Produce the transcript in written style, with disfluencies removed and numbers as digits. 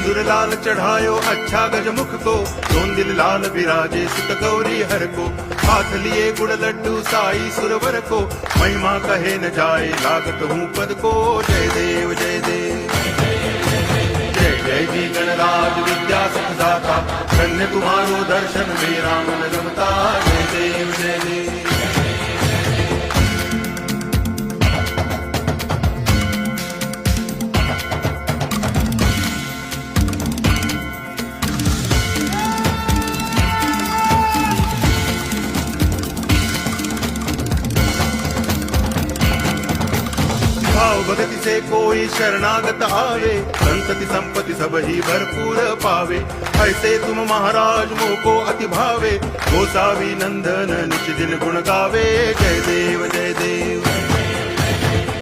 सिंदूर लाल चढ़ायो अच्छा गजमुख को, दोन दिल लाल विराजे सुत गौरी हर को, हाथ लिए गुड़ लड्डू साई सुरवर को, महिमा कहे न जाए लागत हूँ पद को। जय देव जय देव जय जय जी गणराज विद्या सुखदाता, धन्य तुम्हारो दर्शन मेरा मन रमता। जय देव जय देव भाव भगति से कोई शरणागत आवे, संतति संपत्ति सब ही भरपूर पावे। ऐसे तुम महाराज मोको अति भावे, गोसावी नंदन निच दिन गुण गावे। जय देव जय देव